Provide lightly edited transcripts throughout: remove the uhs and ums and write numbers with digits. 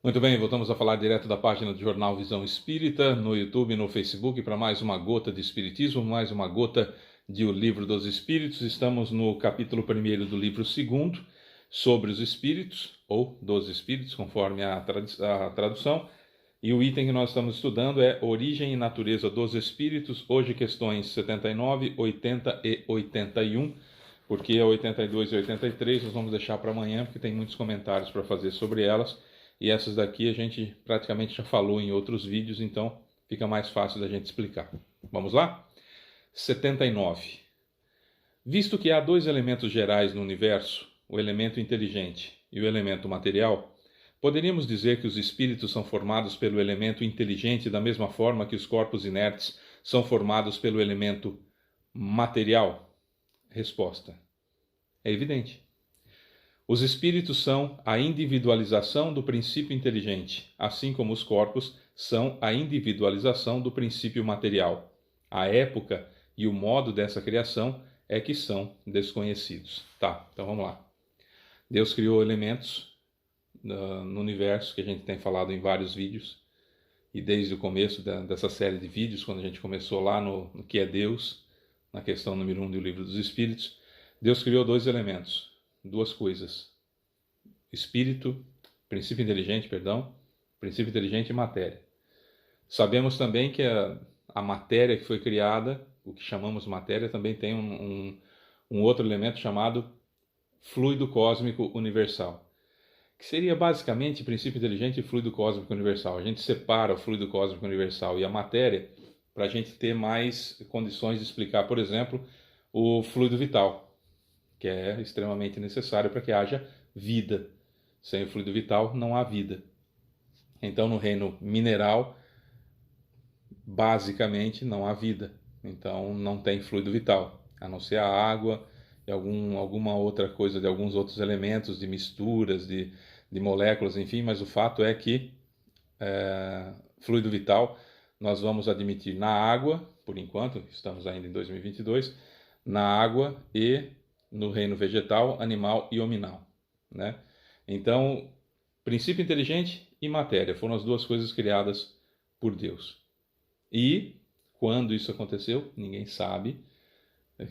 Muito bem, voltamos a falar direto da página do Jornal Visão Espírita, no YouTube e no Facebook, para mais uma gota de Espiritismo, mais uma gota de O Livro dos Espíritos. Estamos no capítulo 1º do livro 2º, sobre os Espíritos, ou dos Espíritos, conforme a tradução. E o item que nós estamos estudando é Origem e Natureza dos Espíritos, hoje questões 79, 80 e 81, porque a 82 e 83 nós vamos deixar para amanhã, porque tem muitos comentários para fazer sobre elas. E essas daqui a gente praticamente já falou em outros vídeos, então fica mais fácil da gente explicar. Vamos lá? 79. Visto que há dois elementos gerais no universo, o elemento inteligente e o elemento material, poderíamos dizer que os espíritos são formados pelo elemento inteligente da mesma forma que os corpos inertes são formados pelo elemento material? Resposta: é evidente. Os espíritos são a individualização do princípio inteligente, assim como os corpos são a individualização do princípio material. A época e o modo dessa criação é que são desconhecidos. Tá, então vamos lá. Deus criou elementos no universo, que a gente tem falado em vários vídeos, e desde o começo dessa série de vídeos, quando a gente começou lá no que é Deus, na questão número 1 do Livro dos Espíritos, Deus criou dois elementos. Duas coisas: princípio inteligente e matéria. Sabemos também que a matéria que foi criada, o que chamamos matéria, também tem um outro elemento chamado fluido cósmico universal, que seria basicamente princípio inteligente e fluido cósmico universal. A gente separa o fluido cósmico universal e a matéria para a gente ter mais condições de explicar, por exemplo, o fluido vital, que é extremamente necessário para que haja vida. Sem o fluido vital não há vida. Então, no reino mineral, basicamente não há vida. Então, não tem fluido vital, a não ser a água e alguma outra coisa, de alguns outros elementos, de misturas, de moléculas, enfim. Mas o fato é que fluido vital nós vamos admitir na água, por enquanto, estamos ainda em 2022, na água e no reino vegetal, animal e hominal, né? Então, princípio inteligente e matéria foram as duas coisas criadas por Deus. E quando isso aconteceu, ninguém sabe.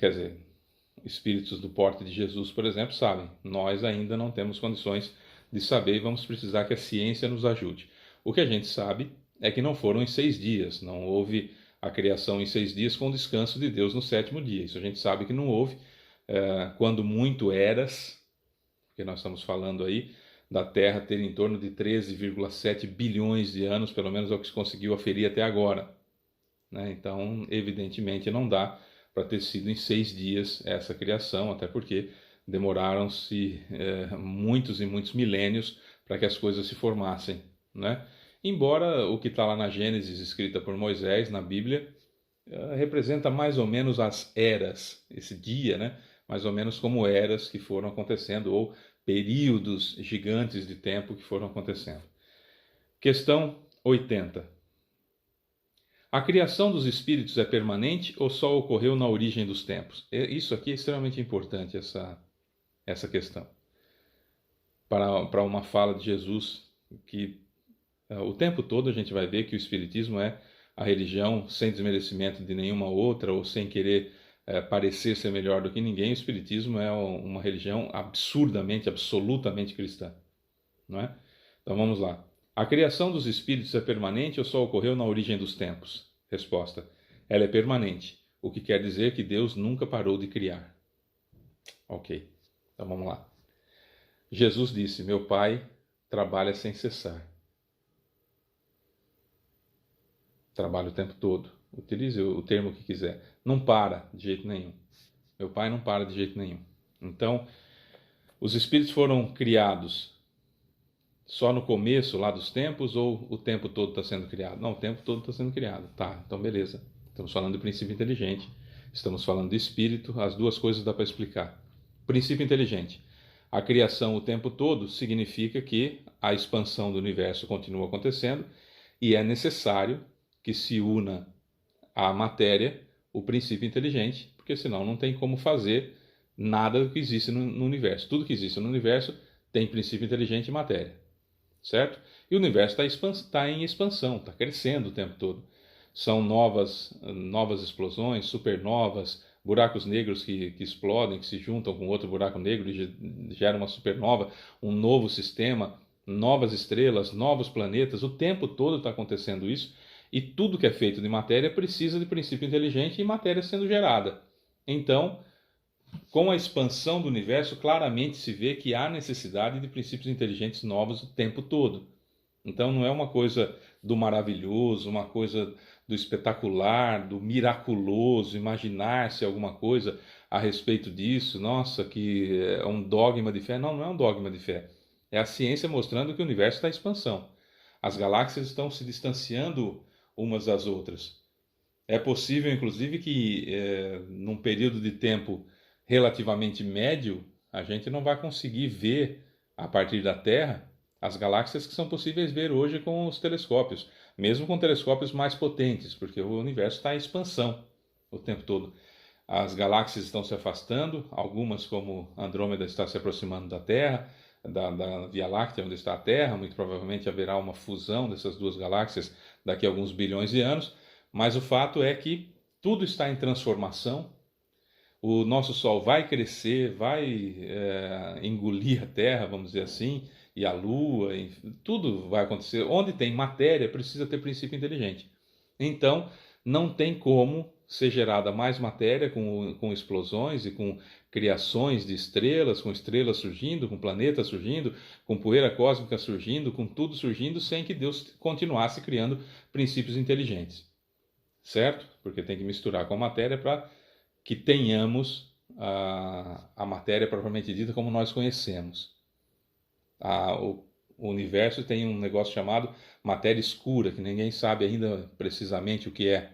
Quer dizer, espíritos do porte de Jesus, por exemplo, sabem. Nós ainda não temos condições de saber e vamos precisar que a ciência nos ajude. O que a gente sabe é que não foram em 6 dias, não houve a criação em 6 dias com o descanso de Deus no 7º dia. Isso a gente sabe que não houve. Quando muito eras, porque nós estamos falando aí da Terra ter em torno de 13,7 bilhões de anos, pelo menos é o que se conseguiu aferir até agora, né? Então, evidentemente, não dá para ter sido em 6 dias essa criação, até porque demoraram-se muitos e muitos milênios para que as coisas se formassem, né? Embora o que está lá na Gênesis, escrita por Moisés, na Bíblia, representa mais ou menos as eras, esse dia, né? Mais ou menos como eras que foram acontecendo, ou períodos gigantes de tempo que foram acontecendo. Questão 80. A criação dos espíritos é permanente ou só ocorreu na origem dos tempos? Isso aqui é extremamente importante, essa questão. Para uma fala de Jesus, que o tempo todo a gente vai ver que o Espiritismo é a religião sem desmerecimento de nenhuma outra, ou sem querer parecer ser melhor do que ninguém. O Espiritismo é uma religião absurdamente, absolutamente cristã, não é? Então vamos lá. A criação dos espíritos é permanente ou só ocorreu na origem dos tempos? Resposta: ela é permanente, o que quer dizer que Deus nunca parou de criar. Ok, então vamos lá. Jesus disse: meu Pai trabalha sem cessar. Trabalha o tempo todo. Utilize o termo que quiser. Não para de jeito nenhum. Meu Pai não para de jeito nenhum. Então, os espíritos foram criados só no começo lá dos tempos, ou o tempo todo está sendo criado? Não, o tempo todo está sendo criado. Tá, então beleza. Estamos falando de princípio inteligente. Estamos falando de espírito. As duas coisas dá para explicar. Princípio inteligente. A criação o tempo todo significa que a expansão do universo continua acontecendo e é necessário que se una à matéria o princípio inteligente, porque senão não tem como fazer nada do que existe no universo. Tudo que existe no universo tem princípio inteligente e matéria. certo? E o universo está em expansão, está crescendo o tempo todo. São novas explosões, supernovas, buracos negros que explodem, que se juntam com outro buraco negro e geram uma supernova, um novo sistema, novas estrelas, novos planetas. O tempo todo está acontecendo isso. E tudo que é feito de matéria precisa de princípio inteligente e matéria sendo gerada. Então, com a expansão do universo, claramente se vê que há necessidade de princípios inteligentes novos o tempo todo. Então não é uma coisa do maravilhoso, uma coisa do espetacular, do miraculoso, imaginar-se alguma coisa a respeito disso, nossa, que é um dogma de fé. Não, não é um dogma de fé. É a ciência mostrando que o universo está em expansão. As galáxias estão se distanciando umas das outras. É possível, inclusive, que num período de tempo relativamente médio, a gente não vai conseguir ver a partir da Terra as galáxias que são possíveis ver hoje com os telescópios, mesmo com telescópios mais potentes, porque o universo está em expansão o tempo todo. As galáxias estão se afastando, algumas, como Andrômeda, está se aproximando da Terra, da Via Láctea, onde está a Terra. Muito provavelmente haverá uma fusão dessas duas galáxias daqui a alguns bilhões de anos, mas o fato é que tudo está em transformação. O nosso Sol vai crescer, vai engolir a Terra, vamos dizer assim, e a Lua, tudo vai acontecer. Onde tem matéria, precisa ter princípio inteligente. Então, não tem como ser gerada mais matéria com explosões e com criações de estrelas, com estrelas surgindo, com planetas surgindo, com poeira cósmica surgindo, com tudo surgindo, sem que Deus continuasse criando princípios inteligentes. Certo? Porque tem que misturar com a matéria para que tenhamos a matéria propriamente dita como nós conhecemos. O universo tem um negócio chamado matéria escura, que ninguém sabe ainda precisamente o que é.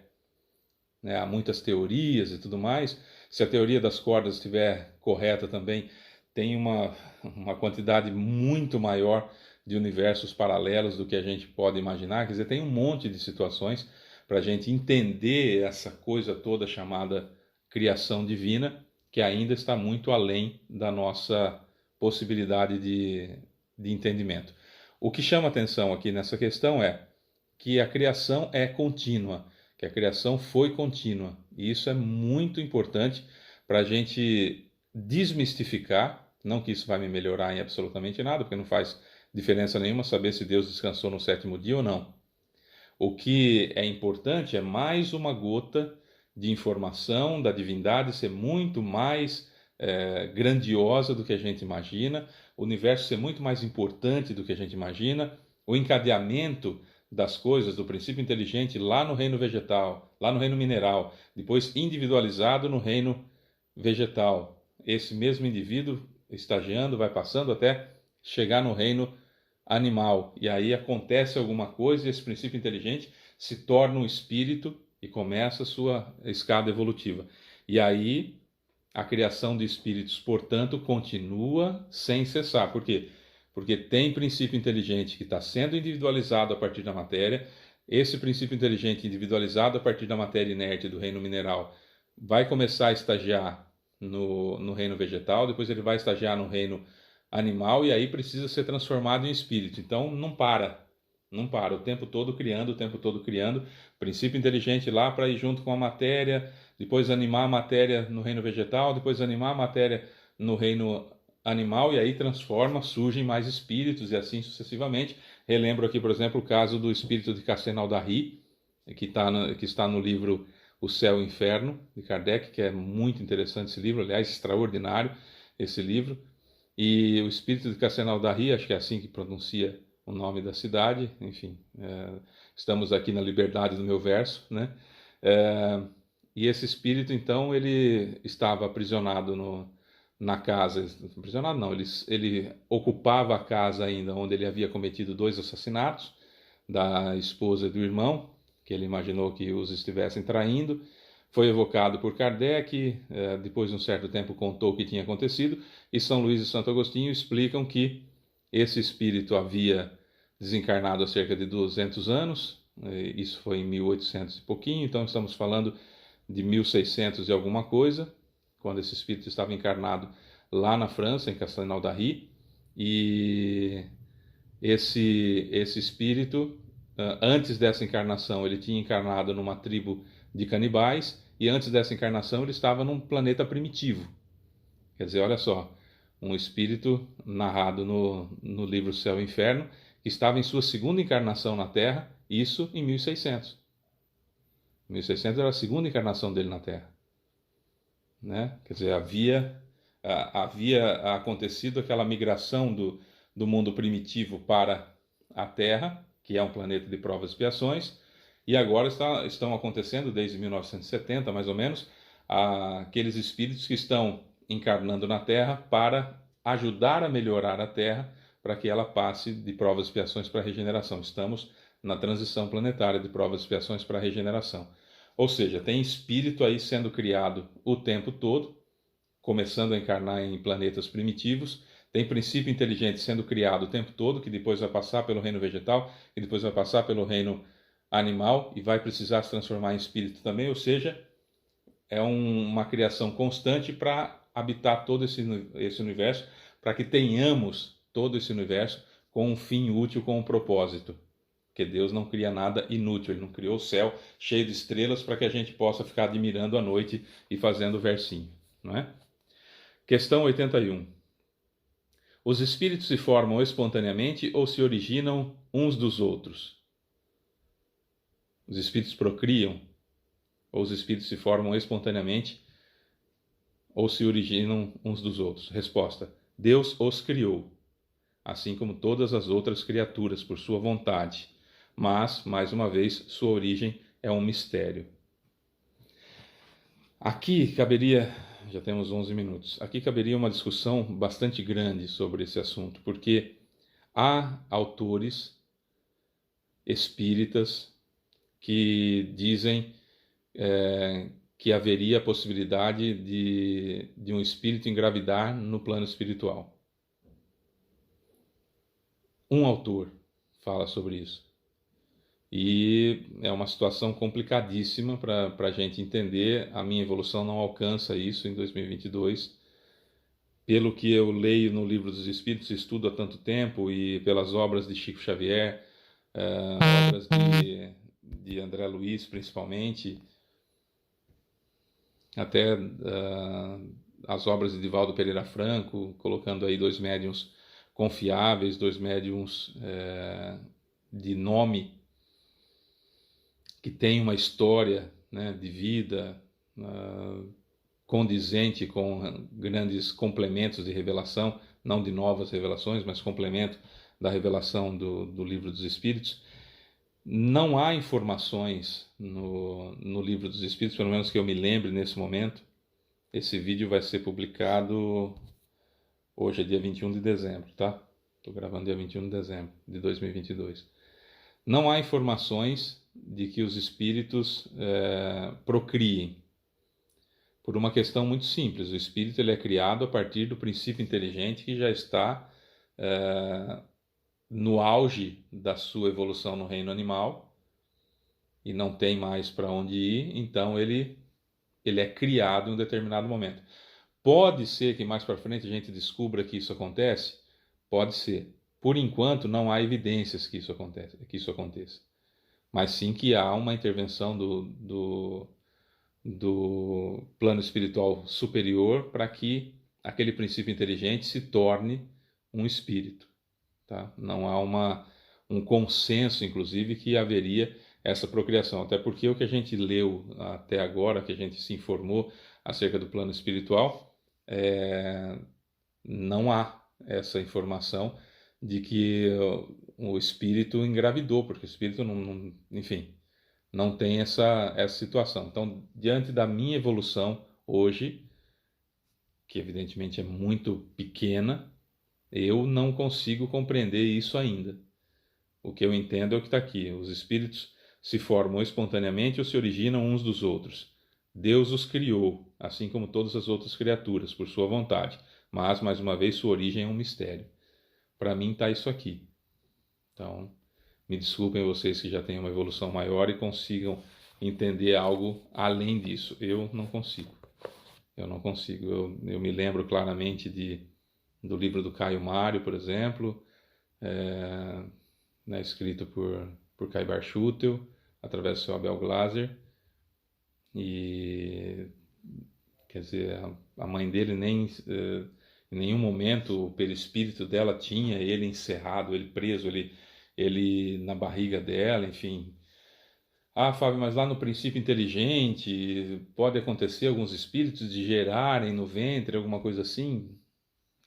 Né? Há muitas teorias e tudo mais. Se a teoria das cordas estiver correta também, tem uma quantidade muito maior de universos paralelos do que a gente pode imaginar. Quer dizer, tem um monte de situações para a gente entender essa coisa toda chamada criação divina, que ainda está muito além da nossa possibilidade de entendimento. O que chama atenção aqui nessa questão é que a criação é contínua, que a criação foi contínua. E isso é muito importante para a gente desmistificar, não que isso vai me melhorar em absolutamente nada, porque não faz diferença nenhuma saber se Deus descansou no sétimo dia ou não. O que é importante é mais uma gota de informação da divindade ser muito mais grandiosa do que a gente imagina, o universo ser muito mais importante do que a gente imagina, o encadeamento das coisas, do princípio inteligente lá no reino vegetal, lá no reino mineral, depois individualizado no reino vegetal. Esse mesmo indivíduo estagiando, vai passando até chegar no reino animal. E aí acontece alguma coisa e esse princípio inteligente se torna um espírito e começa a sua escada evolutiva. E aí a criação de espíritos, portanto, continua sem cessar. Por quê? Porque tem princípio inteligente que está sendo individualizado a partir da matéria. Esse princípio inteligente individualizado a partir da matéria inerte do reino mineral vai começar a estagiar no reino vegetal, depois ele vai estagiar no reino animal e aí precisa ser transformado em espírito. Então não para, não para, o tempo todo criando, o tempo todo criando. Princípio inteligente lá para ir junto com a matéria, depois animar a matéria no reino vegetal, depois animar a matéria no reino animal e aí transforma, surgem mais espíritos e assim sucessivamente. Relembro aqui, por exemplo, o caso do espírito de Castelnaudary, que está no livro O Céu e o Inferno, de Kardec, que é muito interessante esse livro, aliás, extraordinário esse livro. E o espírito de Castelnaudary, acho que é assim que pronuncia o nome da cidade, enfim, estamos aqui na liberdade do meu verso, né? E esse espírito, então, ele estava aprisionado na casa, aprisionado não, ele ocupava a casa ainda onde ele havia cometido 2 assassinatos, da esposa e do irmão, que ele imaginou que os estivessem traindo. Foi evocado por Kardec, depois de um certo tempo contou o que tinha acontecido, e São Luís e Santo Agostinho explicam que esse espírito havia desencarnado há cerca de 200 anos, isso foi em 1800 e pouquinho, então estamos falando de 1600 e alguma coisa, quando esse espírito estava encarnado lá na França, em Castelnaudary, e esse espírito, antes dessa encarnação, ele tinha encarnado numa tribo de canibais, e antes dessa encarnação ele estava num planeta primitivo. Quer dizer, olha só, um espírito narrado no livro Céu e Inferno, que estava em sua segunda encarnação na Terra, isso em 1600. 1600 era a segunda encarnação dele na Terra, né? Quer dizer, havia acontecido aquela migração do mundo primitivo para a Terra, que é um planeta de provas e expiações, e agora estão acontecendo, desde 1970 mais ou menos, aqueles espíritos que estão encarnando na Terra para ajudar a melhorar a Terra, para que ela passe de provas e expiações para a regeneração. Estamos na transição planetária de provas e expiações para a regeneração. Ou seja, tem espírito aí sendo criado o tempo todo, começando a encarnar em planetas primitivos. Tem princípio inteligente sendo criado o tempo todo, que depois vai passar pelo reino vegetal, que depois vai passar pelo reino animal e vai precisar se transformar em espírito também. Ou seja, é uma criação constante para habitar todo esse universo, para que tenhamos todo esse universo com um fim útil, com um propósito. Porque Deus não cria nada inútil, Ele não criou o céu cheio de estrelas para que a gente possa ficar admirando à noite e fazendo versinho, não é? Questão 81. Os espíritos se formam espontaneamente ou se originam uns dos outros? Os espíritos procriam ou os espíritos se formam espontaneamente ou se originam uns dos outros? Resposta: Deus os criou, assim como todas as outras criaturas, por sua vontade. Mas, mais uma vez, sua origem é um mistério. Aqui caberia, já temos 11 minutos, aqui caberia uma discussão bastante grande sobre esse assunto, porque há autores espíritas que dizem que haveria a possibilidade de um espírito engravidar no plano espiritual. Um autor fala sobre isso. E é uma situação complicadíssima para a gente entender. A minha evolução não alcança isso em 2022. Pelo que eu leio no Livro dos Espíritos, estudo há tanto tempo, e pelas obras de Chico Xavier, obras de André Luiz, principalmente, até as obras de Divaldo Pereira Franco, colocando aí dois médiuns confiáveis, dois médiuns de nome, que tem uma história, né, de vida condizente com grandes complementos de revelação, não de novas revelações, mas complemento da revelação do Livro dos Espíritos. Não há informações no Livro dos Espíritos, pelo menos que eu me lembre nesse momento. Esse vídeo vai ser publicado hoje, é dia 21 de dezembro, tá? Estou gravando dia 21 de dezembro de 2022. Não há informações de que os espíritos procriem, por uma questão muito simples. O espírito ele é criado a partir do princípio inteligente que já está no auge da sua evolução no reino animal e não tem mais para onde ir, então ele é criado em um determinado momento. Pode ser que mais para frente a gente descubra que isso acontece? Pode ser. Por enquanto não há evidências que isso aconteça. Mas sim que há uma intervenção do plano espiritual superior para que aquele princípio inteligente se torne um espírito. Tá? Não há um consenso, inclusive, que haveria essa procriação. Até porque o que a gente leu até agora, que a gente se informou acerca do plano espiritual, não há essa informação de que o espírito engravidou, porque o espírito enfim, não tem essa situação. Então, diante da minha evolução hoje, que evidentemente é muito pequena, eu não consigo compreender isso ainda. O que eu entendo é o que está aqui. Os espíritos se formam espontaneamente ou se originam uns dos outros. Deus os criou, assim como todas as outras criaturas, por sua vontade. Mas, mais uma vez, sua origem é um mistério. Para mim está isso aqui. Então, me desculpem vocês que já têm uma evolução maior e consigam entender algo além disso. Eu não consigo. Eu me lembro claramente do livro do Caio Mário, por exemplo, né, escrito por Caibar Schutel, através do seu Abel Glasser. E, quer dizer, a mãe dele nem em nenhum momento o perispírito dela tinha ele encerrado, ele preso, ele na barriga dela, enfim. Ah, Fábio, mas lá no princípio inteligente pode acontecer alguns espíritos de gerarem no ventre alguma coisa assim?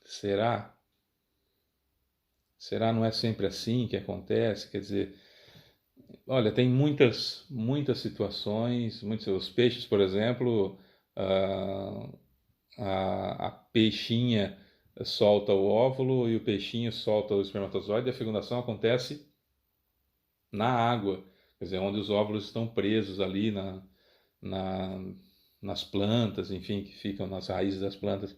Será? Será não é sempre assim que acontece? Quer dizer, olha, tem muitas situações, muitos os peixes, por exemplo, ah, a peixinha solta o óvulo e o peixinho solta o espermatozoide, e a fecundação acontece na água, quer dizer, onde os óvulos estão presos ali na, nas plantas, enfim, que ficam nas raízes das plantas.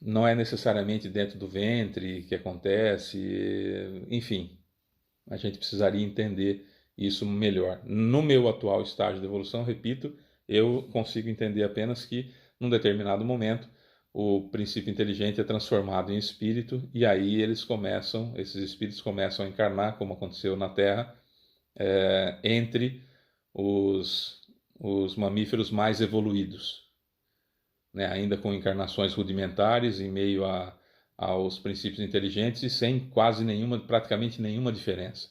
Não é necessariamente dentro do ventre que acontece, enfim, a gente precisaria entender isso melhor. No meu atual estágio de evolução, repito, eu consigo entender apenas que, num determinado momento, o princípio inteligente é transformado em espírito e aí esses espíritos começam a encarnar, como aconteceu na Terra, entre os mamíferos mais evoluídos, né? Ainda com encarnações rudimentares em meio aos princípios inteligentes e sem praticamente nenhuma diferença.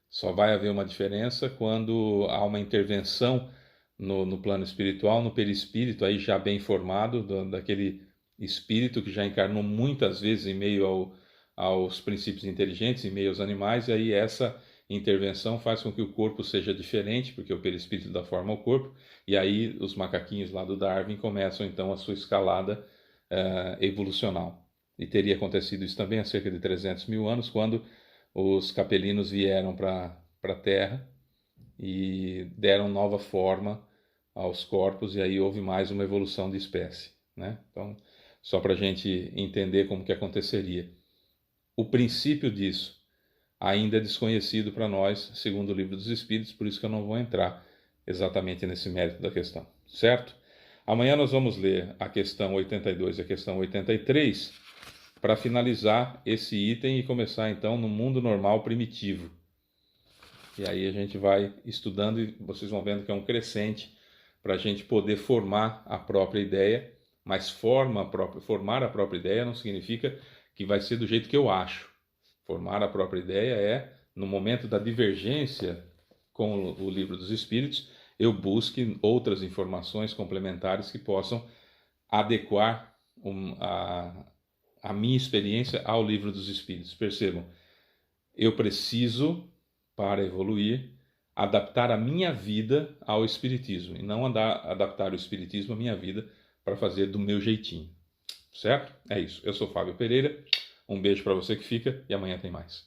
Só vai haver uma diferença quando há uma intervenção no plano espiritual, no perispírito, aí já bem formado, daquele espírito que já encarnou muitas vezes em meio aos princípios inteligentes, em meio aos animais, e aí essa intervenção faz com que o corpo seja diferente, porque o perispírito dá forma ao corpo, e aí os macaquinhos lá do Darwin começam então a sua escalada evolucional. E teria acontecido isso também há cerca de 300 mil anos, quando os capelinos vieram para a Terra e deram nova forma aos corpos, e aí houve mais uma evolução de espécie, né? Então, só para a gente entender como que aconteceria. O princípio disso ainda é desconhecido para nós, segundo o Livro dos Espíritos, por isso que eu não vou entrar exatamente nesse mérito da questão, certo? Amanhã nós vamos ler a questão 82 e a questão 83 para finalizar esse item e começar então no mundo normal primitivo. E aí a gente vai estudando e vocês vão vendo que é um crescente para a gente poder formar a própria ideia, mas formar a própria ideia não significa que vai ser do jeito que eu acho. Formar a própria ideia é, no momento da divergência com o Livro dos Espíritos, eu busque outras informações complementares que possam adequar a minha experiência ao Livro dos Espíritos. Percebam, eu preciso, para evoluir, adaptar a minha vida ao Espiritismo e não adaptar o Espiritismo à minha vida para fazer do meu jeitinho. Certo? É isso. Eu sou Fábio Pereira. Um beijo para você que fica e amanhã tem mais.